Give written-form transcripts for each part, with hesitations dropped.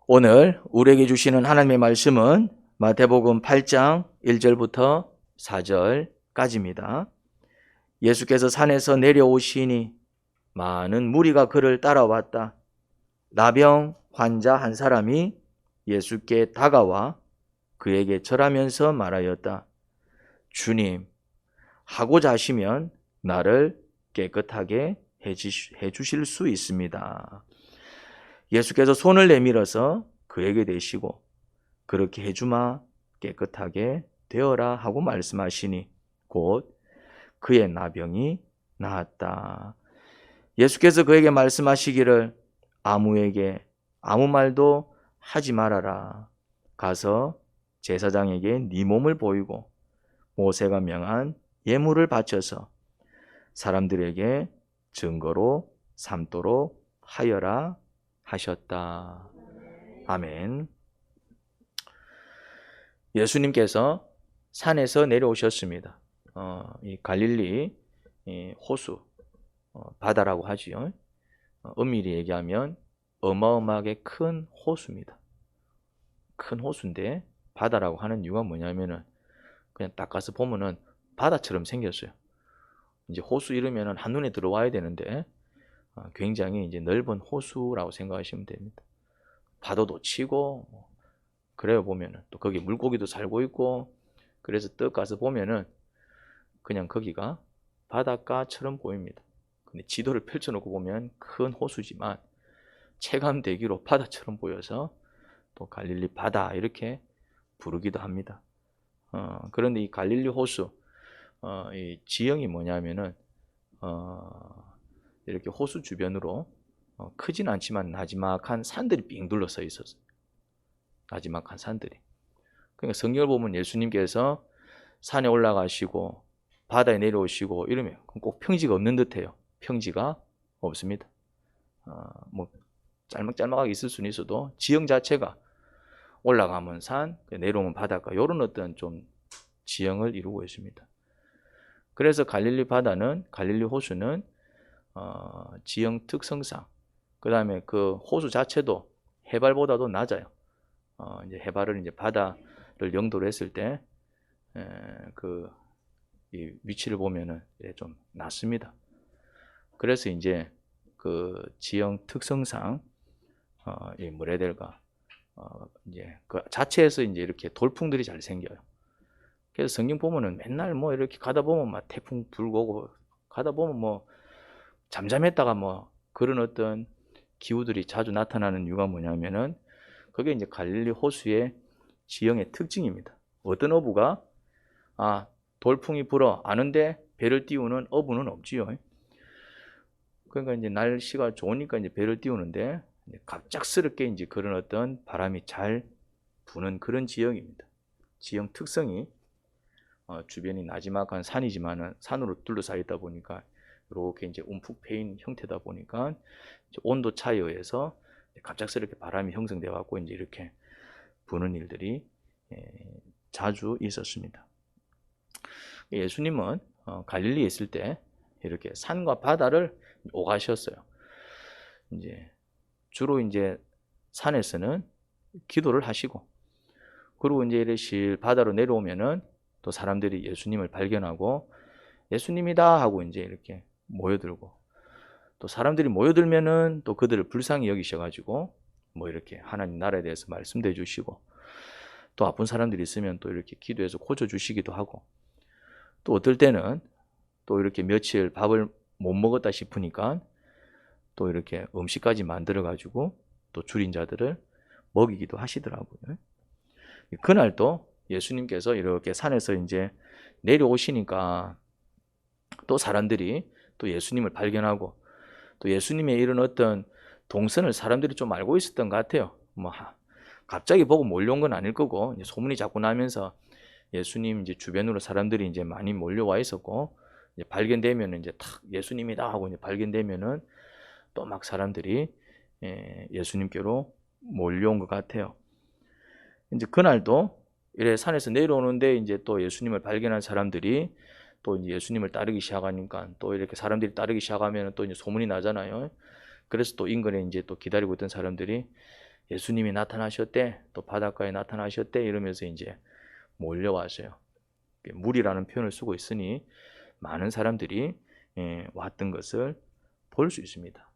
오늘 우리에게 주시는 하나님의 말씀은 마태복음 8장 1절부터 4절까지입니다. 예수께서 산에서 내려오시니 많은 무리가 그를 따라왔다. 나병 환자 한 사람이 예수께 다가와 그에게 절하면서 말하였다. 주님, 하고자 하시면 나를 깨끗하게 해주실 수 있습니다. 예수께서 손을 내밀어서 그에게 대시고 그렇게 해주마 깨끗하게 되어라 하고 말씀하시니 곧 그의 나병이 나았다. 예수께서 그에게 말씀하시기를 아무에게 아무 말도 하지 말아라. 가서 제사장에게 네 몸을 보이고 모세가 명한 예물을 바쳐서 사람들에게 증거로 삼도록 하여라 하셨다. 아멘. 예수님께서 산에서 내려오셨습니다. 이 갈릴리 호수, 바다라고 하지요. 엄밀히 얘기하면 어마어마하게 큰 호수입니다. 큰 호수인데 바다라고 하는 이유가 뭐냐면은 그냥 딱 가서 보면은 바다처럼 생겼어요. 이제 호수 이러면은 한눈에 들어와야 되는데 굉장히 이제 넓은 호수라고 생각하시면 됩니다. 파도도 치고 그래요. 보면은 또 거기 물고기도 살고 있고 그래서 떡 가서 보면은 그냥 거기가 바닷가처럼 보입니다. 근데 지도를 펼쳐놓고 보면 큰 호수지만 체감되기로 바다처럼 보여서 또 갈릴리 바다 이렇게 부르기도 합니다. 그런데 이 갈릴리 호수 이 지형이 뭐냐면은 이렇게 호수 주변으로 크진 않지만 나지막한 산들이 빙 둘러서 있었어요. 나지막한 산들이. 그러니까 성경을 보면 예수님께서 산에 올라가시고 바다에 내려오시고 이러면 꼭 평지가 없는 듯해요. 평지가 없습니다. 뭐 짤막짤막하게 있을 수는 있어도 지형 자체가 올라가면 산, 내려오면 바닷가 이런 어떤 좀 지형을 이루고 있습니다. 그래서 갈릴리 바다는 갈릴리 호수는 지형 특성상 그 다음에 그 호수 자체도 해발보다도 낮아요. 이제 해발을 이제 바다를 영도로 했을 때 이 위치를 보면은 좀 낮습니다. 그래서 이제 그 지형 특성상 이 뭐라 해야 될까 이제 그 자체에서 이제 이렇게 돌풍들이 잘 생겨요. 그래서 성경 보면은 맨날 뭐 이렇게 가다 보면 막 태풍 불고 오고 가다 보면 뭐 잠잠했다가 뭐 그런 어떤 기후들이 자주 나타나는 이유가 뭐냐면은 그게 이제 갈릴리 호수의 지형의 특징입니다. 어떤 어부가 돌풍이 불어 아는데 배를 띄우는 어부는 없지요. 그러니까 이제 날씨가 좋으니까 이제 배를 띄우는데 갑작스럽게 이제 그런 어떤 바람이 잘 부는 그런 지형입니다. 지형 특성이 주변이 나지막한 산이지만은 산으로 둘러싸여 있다 보니까 이렇게 이제 움푹 패인 형태다 보니까 온도 차이에 의해서 갑작스럽게 바람이 형성되어 갖고 이제 이렇게 부는 일들이 자주 있었습니다. 예수님은 갈릴리에 있을 때 이렇게 산과 바다를 오가셨어요. 이제 주로 이제 산에서는 기도를 하시고 그리고 이제 이렇게 바다로 내려오면은 또 사람들이 예수님을 발견하고 예수님이다 하고 이제 이렇게 모여들고 또 사람들이 모여들면은 또 그들을 불쌍히 여기셔가지고 뭐 이렇게 하나님 나라에 대해서 말씀도 해주시고 또 아픈 사람들이 있으면 또 이렇게 기도해서 고쳐주시기도 하고 또 어떨 때는 또 이렇게 며칠 밥을 못 먹었다 싶으니까 또 이렇게 음식까지 만들어가지고 또 줄인 자들을 먹이기도 하시더라고요. 그날 또 예수님께서 이렇게 산에서 이제 내려오시니까 또 사람들이 또 예수님을 발견하고 또 예수님의 이런 어떤 동선을 사람들이 좀 알고 있었던 것 같아요. 뭐 갑자기 보고 몰려온 건 아닐 거고 이제 소문이 자꾸 나면서 예수님 이제 주변으로 사람들이 이제 많이 몰려와 있었고 이제 발견되면 이제 탁 예수님이다 하고 이제 발견되면은 또 막 사람들이 예수님께로 몰려온 것 같아요. 이제 그날도 이래 산에서 내려오는데 이제 또 예수님을 발견한 사람들이 또 이제 예수님을 따르기 시작하니까 또 이렇게 사람들이 따르기 시작하면 또 이제 소문이 나잖아요. 그래서 또 인근에 이제 또 기다리고 있던 사람들이 예수님이 나타나셨대, 또 바닷가에 나타나셨대 이러면서 이제 몰려왔어요. 물이라는 표현을 쓰고 있으니 많은 사람들이 왔던 것을 볼 수 있습니다.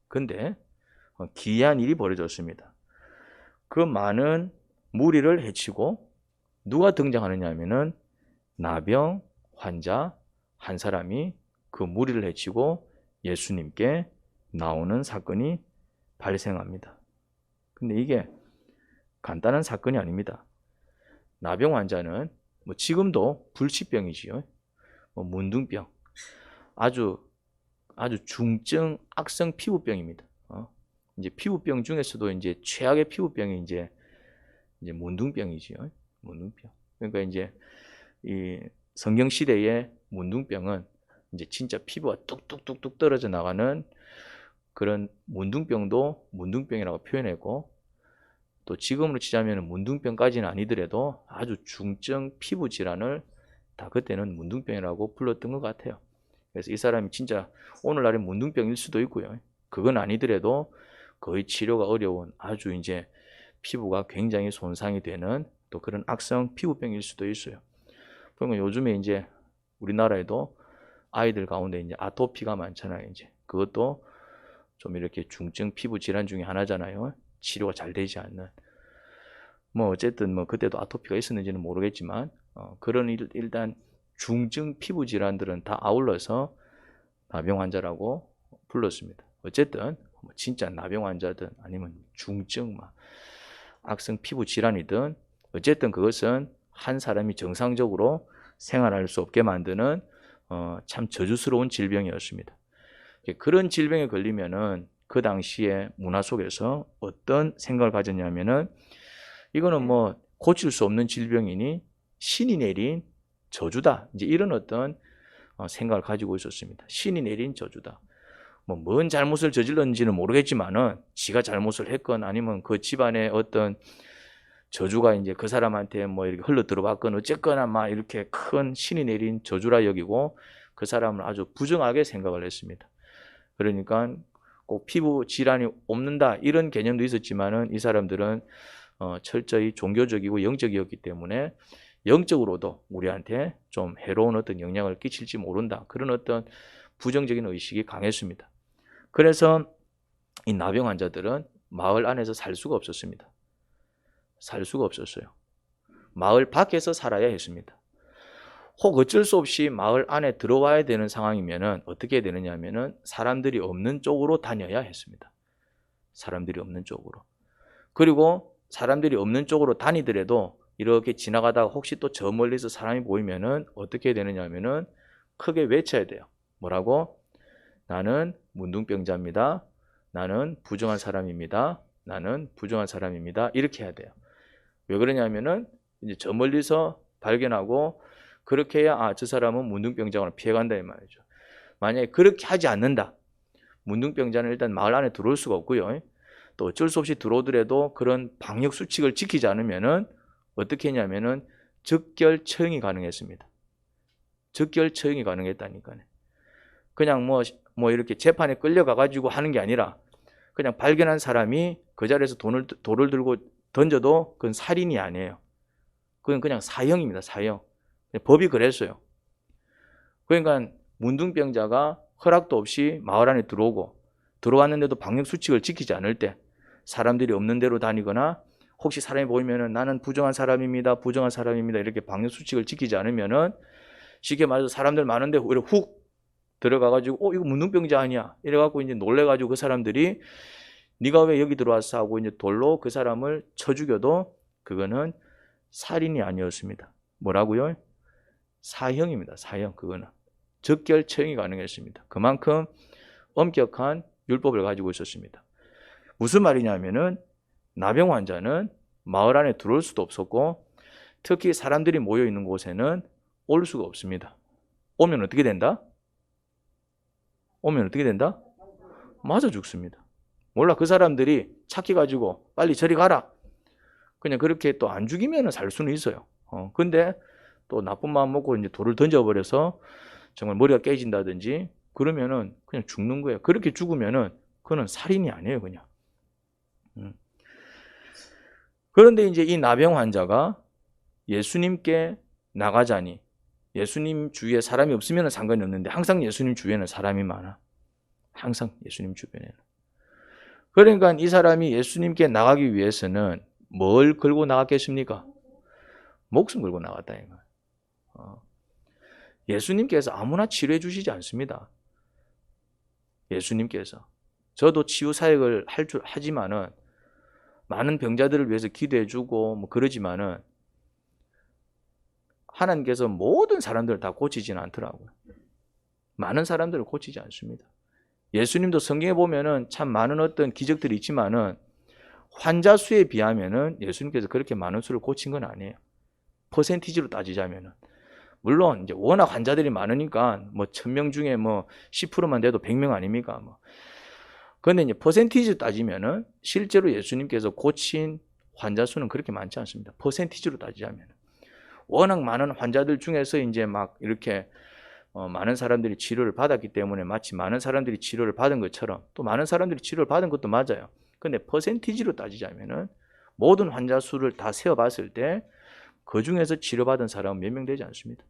근데 기이한 일이 벌어졌습니다. 그 많은 무리를 해치고 누가 등장하느냐 하면은 나병 환자 한 사람이 그 무리를 해치고 예수님께 나오는 사건이 발생합니다. 근데 이게 간단한 사건이 아닙니다. 나병 환자는 뭐 지금도 불치병이지요. 뭐 문둥병, 아주 중증 악성 피부병입니다. 이제 피부병 중에서도 이제 최악의 피부병이 이제 문둥병이지요. 문둥병. 그러니까 이제 이 성경 시대의 문둥병은 이제 진짜 피부가 뚝뚝뚝뚝 떨어져 나가는 그런 문둥병도 문둥병이라고 표현했고, 또 지금으로 치자면 문둥병까지는 아니더라도 아주 중증 피부 질환을 다 그때는 문둥병이라고 불렀던 것 같아요. 그래서 이 사람이 진짜 오늘날의 문둥병일 수도 있고요. 그건 아니더라도 거의 치료가 어려운 아주 이제 피부가 굉장히 손상이 되는 또 그런 악성 피부병일 수도 있어요. 그러면 요즘에 이제 우리나라에도 아이들 가운데 이제 아토피가 많잖아요. 이제 그것도 좀 이렇게 중증 피부 질환 중에 하나잖아요. 치료가 잘 되지 않는. 뭐 어쨌든 뭐 그때도 아토피가 있었는지는 모르겠지만 그런 일단 중증 피부 질환들은 다 아울러서 나병 환자라고 불렀습니다. 어쨌든 뭐 진짜 나병 환자든 아니면 중증 막 악성 피부 질환이든 어쨌든 그것은 한 사람이 정상적으로 생활할 수 없게 만드는 참 저주스러운 질병이었습니다. 그런 질병에 걸리면은 그 당시에 문화 속에서 어떤 생각을 가졌냐면은 이거는 뭐 고칠 수 없는 질병이니 신이 내린 저주다. 이제 이런 어떤 생각을 가지고 있었습니다. 신이 내린 저주다. 뭐 뭔 잘못을 저질렀는지는 모르겠지만은 지가 잘못을 했건 아니면 그 집안의 어떤 저주가 이제 그 사람한테 뭐 이렇게 흘러 들어왔건 어쨌거나 막 이렇게 큰 신이 내린 저주라 여기고 그 사람을 아주 부정하게 생각을 했습니다. 그러니까 꼭 피부 질환이 없는다 이런 개념도 있었지만은 이 사람들은 철저히 종교적이고 영적이었기 때문에 영적으로도 우리한테 좀 해로운 어떤 영향을 끼칠지 모른다. 그런 어떤 부정적인 의식이 강했습니다. 그래서 이 나병 환자들은 마을 안에서 살 수가 없었습니다. 살 수가 없었어요. 마을 밖에서 살아야 했습니다. 혹 어쩔 수 없이 마을 안에 들어와야 되는 상황이면은 어떻게 해야 되느냐 하면은 사람들이 없는 쪽으로 다녀야 했습니다. 사람들이 없는 쪽으로. 그리고 사람들이 없는 쪽으로 다니더라도 이렇게 지나가다가 혹시 또 저 멀리서 사람이 보이면은 어떻게 해야 되느냐 하면은 크게 외쳐야 돼요. 뭐라고? 나는 문둥병자입니다. 나는 부정한 사람입니다. 나는 부정한 사람입니다. 이렇게 해야 돼요. 왜 그러냐면은 이제 저 멀리서 발견하고 그렇게 해야 저 사람은 문둥병자가 피해간다 이 말이죠. 만약에 그렇게 하지 않는다. 문둥병자는 일단 마을 안에 들어올 수가 없고요. 또 어쩔 수 없이 들어오더라도 그런 방역 수칙을 지키지 않으면은 어떻게 했냐면은 적결 처형이 가능했습니다. 적결 처형이 가능했다니까요. 그냥 뭐 이렇게 재판에 끌려가가지고 하는 게 아니라 그냥 발견한 사람이 그 자리에서 돌을 들고 던져도 그건 살인이 아니에요. 그건 그냥 사형입니다. 사형. 법이 그랬어요. 그러니까 문둥병자가 허락도 없이 마을 안에 들어오고 들어왔는데도 방역 수칙을 지키지 않을 때 사람들이 없는 데로 다니거나 혹시 사람이 보이면은 나는 부정한 사람입니다. 부정한 사람입니다. 이렇게 방역 수칙을 지키지 않으면은 쉽게 말해서 사람들 많은데 오히려 훅 들어가가지고 이거 문둥병자 아니야? 이래갖고 이제 놀래가지고 그 사람들이 네가 왜 여기 들어왔어? 하고 이제 돌로 그 사람을 쳐 죽여도 그거는 살인이 아니었습니다. 뭐라고요? 사형입니다. 사형. 그거는 적결 처형이 가능했습니다. 그만큼 엄격한 율법을 가지고 있었습니다. 무슨 말이냐면은 나병 환자는 마을 안에 들어올 수도 없었고 특히 사람들이 모여 있는 곳에는 올 수가 없습니다. 오면 어떻게 된다? 오면 어떻게 된다? 맞아 죽습니다. 몰라 그 사람들이 착해 가지고 빨리 저리 가라. 그냥 그렇게 또 안 죽이면 살 수는 있어요. 근데 또 나쁜 마음 먹고 이제 돌을 던져버려서 정말 머리가 깨진다든지 그러면은 그냥 죽는 거예요. 그렇게 죽으면은 그거는 살인이 아니에요, 그냥. 그런데 이제 이 나병 환자가 예수님께 나가자니 예수님 주위에 사람이 없으면 상관이 없는데 항상 예수님 주위에는 사람이 많아. 항상 예수님 주변에는. 그러니까 이 사람이 예수님께 나가기 위해서는 뭘 걸고 나갔겠습니까? 목숨 걸고 나갔다. 예수님께서 아무나 치료해 주시지 않습니다. 예수님께서. 저도 치유 사역을 하지만은 많은 병자들을 위해서 기도해 주고 뭐 그러지만은 하나님께서 모든 사람들을 다 고치지는 않더라고요. 많은 사람들을 고치지 않습니다. 예수님도 성경에 보면은 참 많은 어떤 기적들이 있지만은 환자 수에 비하면은 예수님께서 그렇게 많은 수를 고친 건 아니에요. 퍼센티지로 따지자면은. 물론 이제 워낙 환자들이 많으니까 뭐 1000명 중에 뭐 10%만 돼도 100명 아닙니까? 뭐. 그런데 이제 퍼센티지로 따지면은 실제로 예수님께서 고친 환자 수는 그렇게 많지 않습니다. 퍼센티지로 따지자면. 워낙 많은 환자들 중에서 이제 막 이렇게 많은 사람들이 치료를 받았기 때문에 마치 많은 사람들이 치료를 받은 것처럼 또 많은 사람들이 치료를 받은 것도 맞아요. 근데 퍼센티지로 따지자면은 모든 환자 수를 다 세어봤을 때 그 중에서 치료받은 사람은 몇 명 되지 않습니다.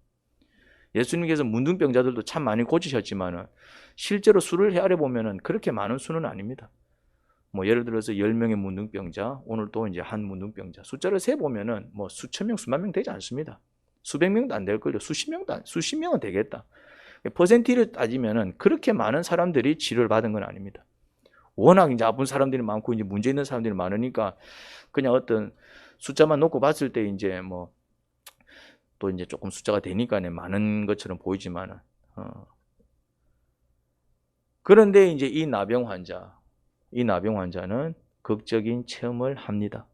예수님께서 문둥병자들도 참 많이 고치셨지만은 실제로 수를 헤아려 보면은 그렇게 많은 수는 아닙니다. 뭐 예를 들어서 10명의 문둥병자, 오늘 또 이제 한 문둥병자 숫자를 세 보면은 뭐 수천 명, 수만 명 되지 않습니다. 수백 명도 안 될 걸요. 수십 명은 되겠다. 퍼센티를 따지면은 그렇게 많은 사람들이 치료를 받은 건 아닙니다. 워낙 이제 아픈 사람들이 많고 이제 문제 있는 사람들이 많으니까 그냥 어떤 숫자만 놓고 봤을 때 이제 뭐 또 이제 조금 숫자가 되니까 많은 것처럼 보이지만은 그런데 이제 이 나병 환자는 극적인 체험을 합니다.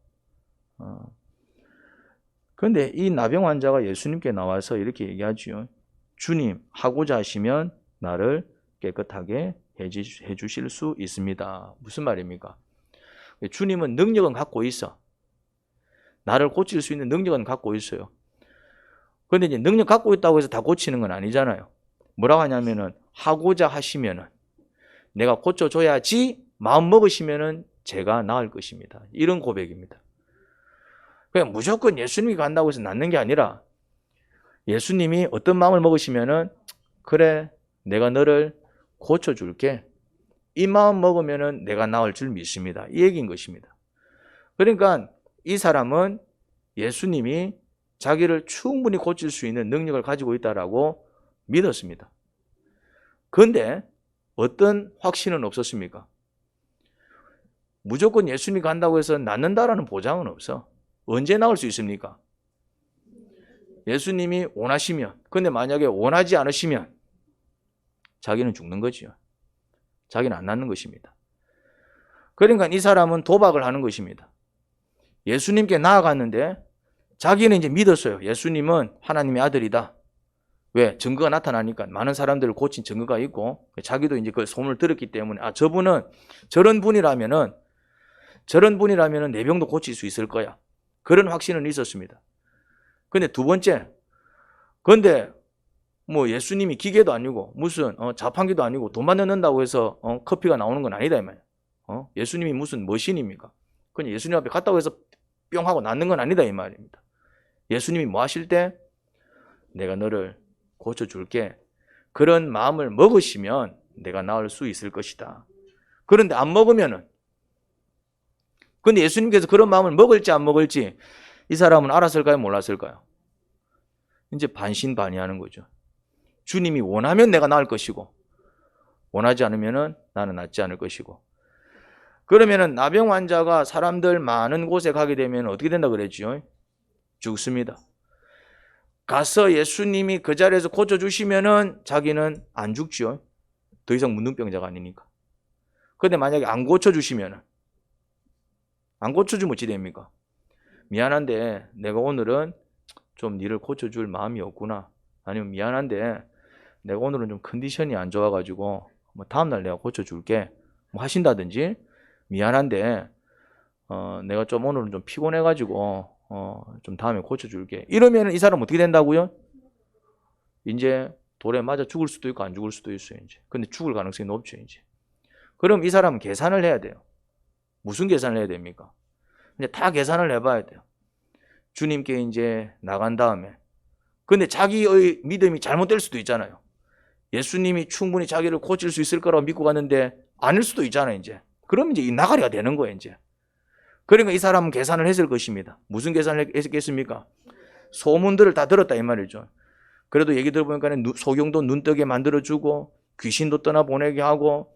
그런데 이 나병 환자가 예수님께 나와서 이렇게 얘기하지요. 주님, 하고자 하시면 나를 깨끗하게 해주실 수 있습니다. 무슨 말입니까? 주님은 능력은 갖고 있어. 나를 고칠 수 있는 능력은 갖고 있어요. 그런데 이제 능력 갖고 있다고 해서 다 고치는 건 아니잖아요. 뭐라고 하냐면은 하고자 하시면은 내가 고쳐줘야지 마음 먹으시면은 제가 나을 것입니다. 이런 고백입니다. 그냥 무조건 예수님이 간다고 해서 낫는 게 아니라 예수님이 어떤 마음을 먹으시면은 그래 내가 너를 고쳐줄게. 이 마음 먹으면은 내가 나을 줄 믿습니다. 이 얘기인 것입니다. 그러니까 이 사람은 예수님이 자기를 충분히 고칠 수 있는 능력을 가지고 있다라고 믿었습니다. 그런데 어떤 확신은 없었습니까? 무조건 예수님이 간다고 해서 낫는다라는 보장은 없어. 언제 나을 수 있습니까? 예수님이 원하시면, 근데 만약에 원하지 않으시면 자기는 죽는 거지요. 자기는 안 낫는 것입니다. 그러니까 이 사람은 도박을 하는 것입니다. 예수님께 나아갔는데 자기는 이제 믿었어요. 예수님은 하나님의 아들이다. 왜? 증거가 나타나니까 많은 사람들을 고친 증거가 있고 자기도 이제 그 소문을 들었기 때문에 저분은 저런 분이라면은 내 병도 고칠 수 있을 거야. 그런 확신은 있었습니다. 근데 두 번째, 근데 뭐 예수님이 기계도 아니고 무슨 자판기도 아니고 돈만 넣는다고 해서 커피가 나오는 건 아니다 이 말이야. 예수님이 무슨 머신입니까? 그냥 예수님 앞에 갔다고 해서 뿅 하고 낫는 건 아니다 이 말입니다. 예수님이 뭐 하실 때 내가 너를 고쳐줄게. 그런 마음을 먹으시면 내가 나을 수 있을 것이다. 그런데 안 먹으면은 근데 예수님께서 그런 마음을 먹을지 안 먹을지 이 사람은 알았을까요? 몰랐을까요? 이제 반신반의하는 거죠. 주님이 원하면 내가 나을 것이고 원하지 않으면 나는 낫지 않을 것이고 그러면은 나병 환자가 사람들 많은 곳에 가게 되면 어떻게 된다 그랬죠? 죽습니다. 가서 예수님이 그 자리에서 고쳐주시면은 자기는 안 죽죠. 더 이상 문둥병자가 아니니까. 그런데 만약에 안 고쳐주시면은 안 고쳐주면 어찌 됩니까? 미안한데 내가 오늘은 좀 니를 고쳐줄 마음이 없구나. 아니면 미안한데 내가 오늘은 좀 컨디션이 안 좋아가지고 뭐 다음날 내가 고쳐줄게. 뭐 하신다든지 미안한데 내가 좀 오늘은 좀 피곤해가지고 좀 다음에 고쳐줄게. 이러면 이 사람 어떻게 된다고요? 이제 돌에 맞아 죽을 수도 있고 안 죽을 수도 있어요. 이제. 근데 죽을 가능성이 높죠. 이제. 그럼 이 사람은 계산을 해야 돼요. 무슨 계산을 해야 됩니까? 이제 다 계산을 해봐야 돼요. 주님께 이제 나간 다음에. 근데 자기의 믿음이 잘못될 수도 있잖아요. 예수님이 충분히 자기를 고칠 수 있을 거라고 믿고 갔는데 아닐 수도 있잖아요, 이제. 그럼 이제 이 나가리가 되는 거예요, 이제. 그러니까 이 사람은 계산을 했을 것입니다. 무슨 계산을 했겠습니까? 소문들을 다 들었다 이 말이죠. 그래도 얘기 들어보니까 소경도 눈뜨게 만들어주고 귀신도 떠나보내게 하고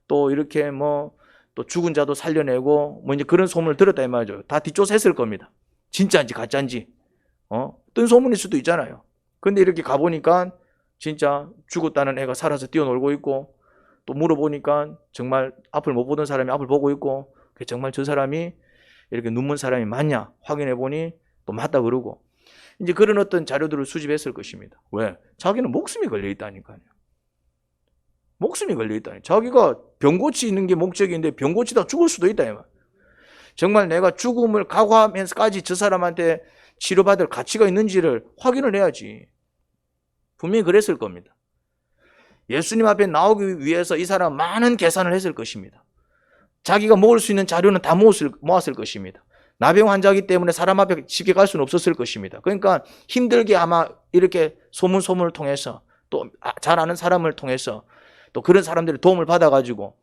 또 이렇게 뭐 또 죽은 자도 살려내고 뭐 이제 그런 소문을 들었다 이 말이죠. 다 뒷조사했을 겁니다. 진짜인지 가짜인지. 뜬 소문일 수도 있잖아요. 근데 이렇게 가보니까 진짜 죽었다는 애가 살아서 뛰어놀고 있고 또 물어보니까 정말 앞을 못 보던 사람이 앞을 보고 있고 정말 저 사람이 이렇게 눈먼 사람이 맞냐 확인해 보니 또 맞다 그러고 이제 그런 어떤 자료들을 수집했을 것입니다. 왜? 자기는 목숨이 걸려 있다니까요. 목숨이 걸려 있다니. 자기가 병 고치는 게 목적인데 병 고치다 죽을 수도 있다. 정말 내가 죽음을 각오하면서까지 저 사람한테 치료받을 가치가 있는지를 확인을 해야지. 분명히 그랬을 겁니다. 예수님 앞에 나오기 위해서 이 사람 많은 계산을 했을 것입니다. 자기가 먹을 수 있는 자료는 다 모았을 것입니다. 나병 환자이기 때문에 사람 앞에 쉽게 갈 수는 없었을 것입니다. 그러니까 힘들게 아마 이렇게 소문을 통해서 또 잘 아는 사람을 통해서 또 그런 사람들의 도움을 받아가지고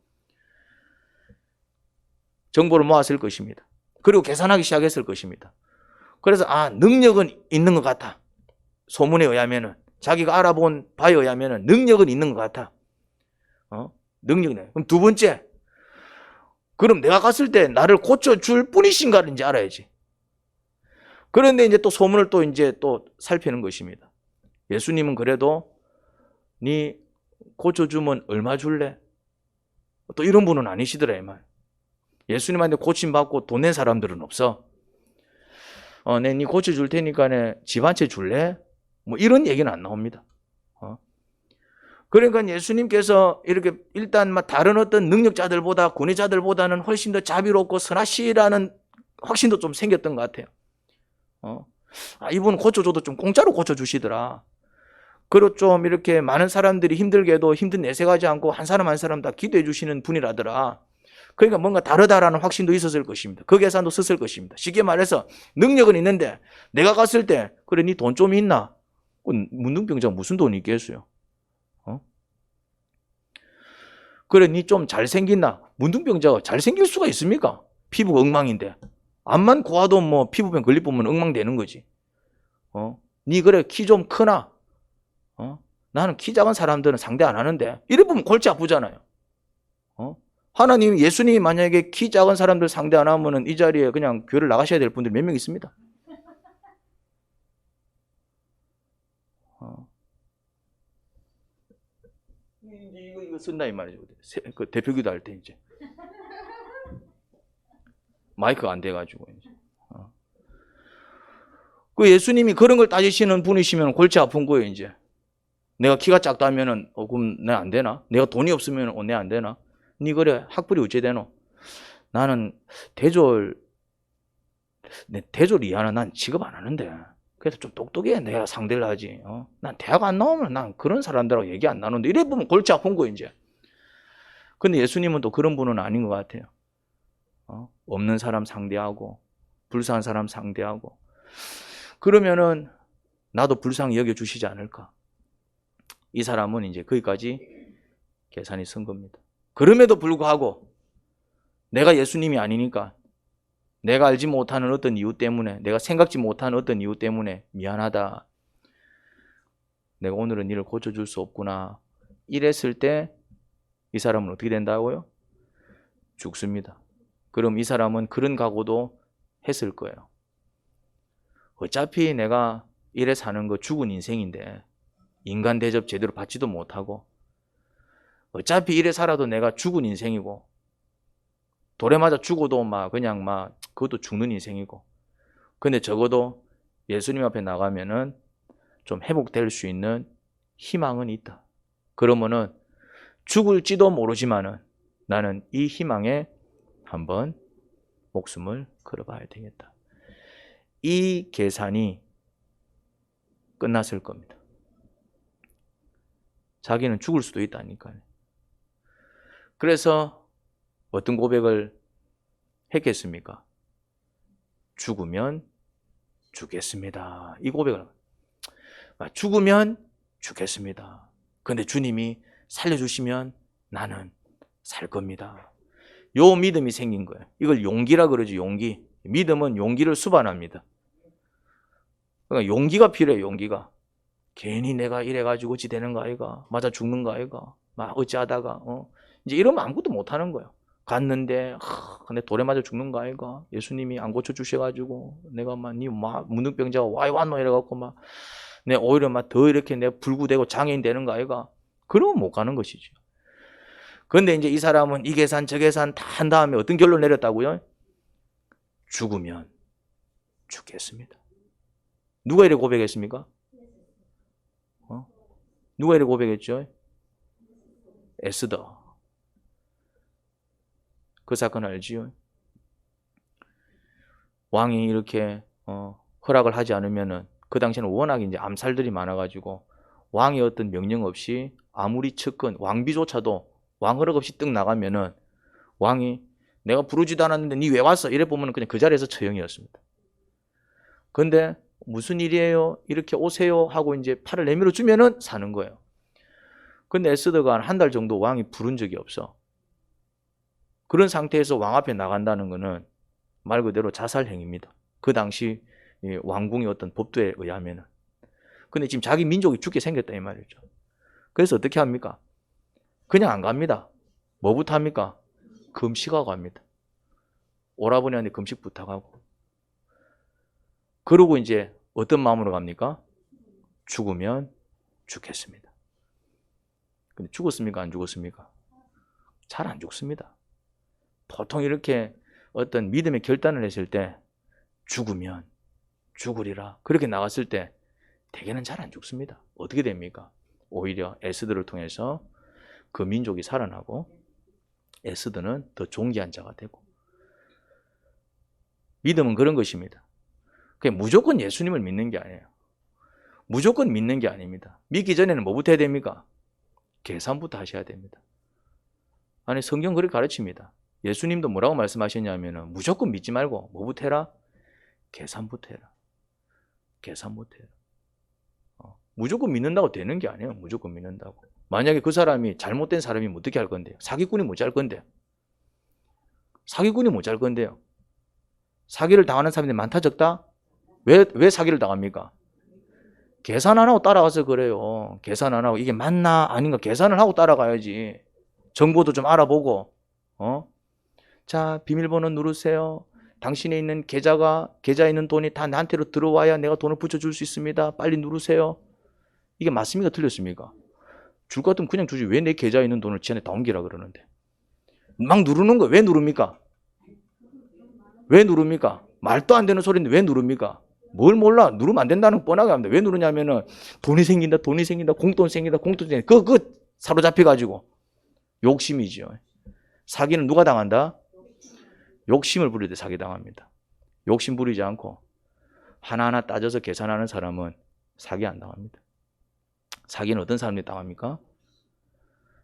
정보를 모았을 것입니다. 그리고 계산하기 시작했을 것입니다. 그래서 능력은 있는 것 같아. 소문에 의하면은 자기가 알아본 바에 의하면은 능력은 있는 것 같아. 능력이. 그럼 두 번째, 그럼 내가 갔을 때 나를 고쳐줄 뿐이신가를 이제 알아야지. 그런데 이제 또 소문을 또 이제 또 살피는 것입니다. 예수님은 그래도 네 고쳐주면 얼마 줄래? 또 이런 분은 아니시더라 이 말. 예수님한테 고침받고 돈 낸 사람들은 없어. 네 고쳐줄 테니까 집 한 채 줄래? 뭐 이런 얘기는 안 나옵니다. 그러니까 예수님께서 이렇게 일단 다른 어떤 능력자들보다 권위자들보다는 훨씬 더 자비롭고 선하시라는 확신도 좀 생겼던 것 같아요. 이분 고쳐줘도 좀 공짜로 고쳐주시더라. 그리고 좀 이렇게 많은 사람들이 힘들게도 힘든 내색하지 않고 한 사람 한 사람 다 기도해 주시는 분이라더라. 그러니까 뭔가 다르다라는 확신도 있었을 것입니다. 그 계산도 썼을 것입니다. 쉽게 말해서 능력은 있는데 내가 갔을 때 그래 네 돈 좀 있나? 문둥병자가 무슨 돈이 있겠어요? 그래 니 좀 잘생겼나? 문둥병자가 잘생길 수가 있습니까? 피부가 엉망인데 암만 고와도 뭐 피부병 걸리면 엉망되는 거지. 니 그래 키 좀 크나? 나는 키 작은 사람들은 상대 안 하는데 이래 보면 골치 아프잖아요. 하나님, 예수님이 만약에 키 작은 사람들 상대 안 하면은 이 자리에 그냥 교회를 나가셔야 될 분들 몇 명 있습니다. 이거 쓴다 이 말이죠. 그 대표기도 할 때 이제 마이크가 안 돼가지고 이제. 그 예수님이 그런 걸 따지시는 분이시면 골치 아픈 거예요 이제. 내가 키가 작다면은 그럼 내 안 되나? 내가 돈이 없으면 내 안 되나? 니 그래 학벌이 어째 되노? 나는 대졸 이하는 난 취급 안 하는데 그래서 좀 똑똑해 내가 상대를 하지. 난 대학 안 나오면 난 그런 사람들하고 얘기 안 나누는데 이래 보면 골치 아픈 거 이제. 근데 예수님은 또 그런 분은 아닌 것 같아요. 없는 사람 상대하고 불쌍한 사람 상대하고 그러면은 나도 불쌍히 여겨주시지 않을까. 이 사람은 이제 거기까지 계산이 선 겁니다. 그럼에도 불구하고 내가 예수님이 아니니까 내가 알지 못하는 어떤 이유 때문에 내가 생각지 못하는 어떤 이유 때문에 미안하다. 내가 오늘은 니를 고쳐줄 수 없구나. 이랬을 때 이 사람은 어떻게 된다고요? 죽습니다. 그럼 이 사람은 그런 각오도 했을 거예요. 어차피 내가 이래 사는 거 죽은 인생인데 인간 대접 제대로 받지도 못하고 어차피 이래 살아도 내가 죽은 인생이고 돌에 맞아 죽어도 그냥 그것도 죽는 인생이고 근데 적어도 예수님 앞에 나가면은 좀 회복될 수 있는 희망은 있다. 그러면은 죽을지도 모르지만은 나는 이 희망에 한번 목숨을 걸어봐야 되겠다. 이 계산이 끝났을 겁니다. 자기는 죽을 수도 있다니까요. 그래서 어떤 고백을 했겠습니까? 죽으면 죽겠습니다. 이 고백을 죽으면 죽겠습니다. 그런데 주님이 살려주시면 나는 살 겁니다. 요 믿음이 생긴 거예요. 이걸 용기라 그러죠. 용기. 믿음은 용기를 수반합니다. 그러니까 용기가 필요해요. 용기가. 괜히 내가 이래가지고 어찌 되는 거 아이가, 맞아 죽는 거 아이가, 막 어찌하다가 이제 이러면 아무것도 못하는 거예요. 갔는데 근데 돌에 맞아 죽는 거 아이가, 예수님이 안 고쳐 주셔가지고 내가 막 니 문득병자가 와이 왔노 이래갖고 막 내 오히려 막 더 이렇게 내 불구되고 장애인 되는 거 아이가. 그러면 못 가는 것이죠. 그런데 이제 이 사람은 이 계산 저 계산 다 한 다음에 어떤 결론 내렸다고요? 죽으면 죽겠습니다. 누가 이래 고백했습니까? 누가 이래 고백했죠? 에스더. 그 사건 알지요? 왕이 이렇게 허락을 하지 않으면은, 그 당시에는 워낙 이제 암살들이 많아가지고 왕이 어떤 명령 없이 아무리 측근 왕비조차도 왕 허락 없이 뜩 나가면은 왕이 내가 부르지도 않았는데 니 왜 왔어? 이래 보면은 그냥 그 자리에서 처형이었습니다. 근데 무슨 일이에요? 이렇게 오세요 하고 이제 팔을 내밀어 주면은 사는 거예요. 근데 에스더가 한 달 정도 왕이 부른 적이 없어. 그런 상태에서 왕 앞에 나간다는 것은 말 그대로 자살행위입니다. 그 당시 왕궁의 어떤 법도에 의하면은. 근데 지금 자기 민족이 죽게 생겼다 이 말이죠. 그래서 어떻게 합니까? 그냥 안 갑니다. 뭐부터 합니까? 금식하고 합니다. 오라버니한테 금식 부탁하고. 그러고 이제 어떤 마음으로 갑니까? 죽으면 죽겠습니다. 근데 죽었습니까? 안 죽었습니까? 잘 안 죽습니다. 보통 이렇게 어떤 믿음의 결단을 했을 때 죽으면 죽으리라 그렇게 나갔을 때 대개는 잘 안 죽습니다. 어떻게 됩니까? 오히려 에스더를 통해서 그 민족이 살아나고 에스더는 더 존귀한 자가 되고. 믿음은 그런 것입니다. 그냥 무조건 예수님을 믿는 게 아니에요. 무조건 믿는 게 아닙니다. 믿기 전에는 뭐부터 해야 됩니까? 계산부터 하셔야 됩니다. 아니 성경 그렇게 가르칩니다. 예수님도 뭐라고 말씀하셨냐면 무조건 믿지 말고 뭐부터 해라? 계산부터 해라. 계산부터 해라. 무조건 믿는다고 되는 게 아니에요. 무조건 믿는다고. 만약에 그 사람이 잘못된 사람이면 어떻게 할 건데요? 사기꾼이 못 잘 건데요. 사기꾼이 못 잘 건데요. 사기를 당하는 사람들이 많다 적다? 왜 사기를 당합니까? 계산 안 하고 따라가서 그래요. 계산 안 하고 이게 맞나 아닌가 계산을 하고 따라가야지. 정보도 좀 알아보고 자 비밀번호 누르세요. 당신에 있는 계좌에 있는 돈이 다 나한테로 들어와야 내가 돈을 붙여줄 수 있습니다. 빨리 누르세요. 이게 맞습니까? 틀렸습니까? 줄 것 같으면 그냥 주지. 왜 내 계좌에 있는 돈을 지한테 다 옮기라 그러는데. 막 누르는 거 왜 누릅니까? 왜 누릅니까? 말도 안 되는 소리인데 왜 누릅니까? 뭘 몰라. 누르면 안 된다는 거 뻔하게 합니다. 왜 누르냐면은 돈이 생긴다, 공돈 생긴다, 그거 사로잡혀가지고. 욕심이죠. 사기는 누가 당한다? 욕심을 부릴 때 사기 당합니다. 욕심 부리지 않고 하나하나 따져서 계산하는 사람은 사기 안 당합니다. 사기는 어떤 사람들이 당합니까?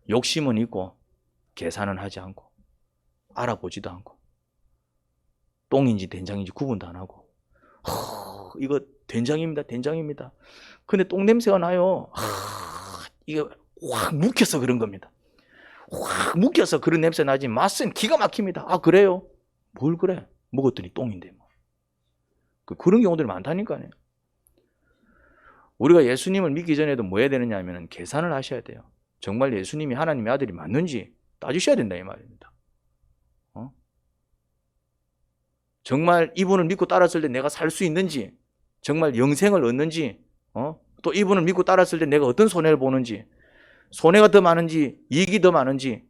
욕심은 있고 계산은 하지 않고 알아보지도 않고 똥인지 된장인지 구분도 안 하고 이거 된장입니다. 근데 똥 냄새가 나요. 이게 확 묵혀서 그런 겁니다. 확 묵혀서 그런 냄새 나지 맛은 기가 막힙니다. 아 그래요? 뭘 그래? 먹었더니 똥인데 뭐. 그런 경우들이 많다니까요. 우리가 예수님을 믿기 전에도 뭐 해야 되느냐 하면 계산을 하셔야 돼요. 정말 예수님이 하나님의 아들이 맞는지 따지셔야 된다 이 말입니다. 정말 이분을 믿고 따랐을 때 내가 살 수 있는지, 정말 영생을 얻는지, 또 이분을 믿고 따랐을 때 내가 어떤 손해를 보는지, 손해가 더 많은지 이익이 더 많은지,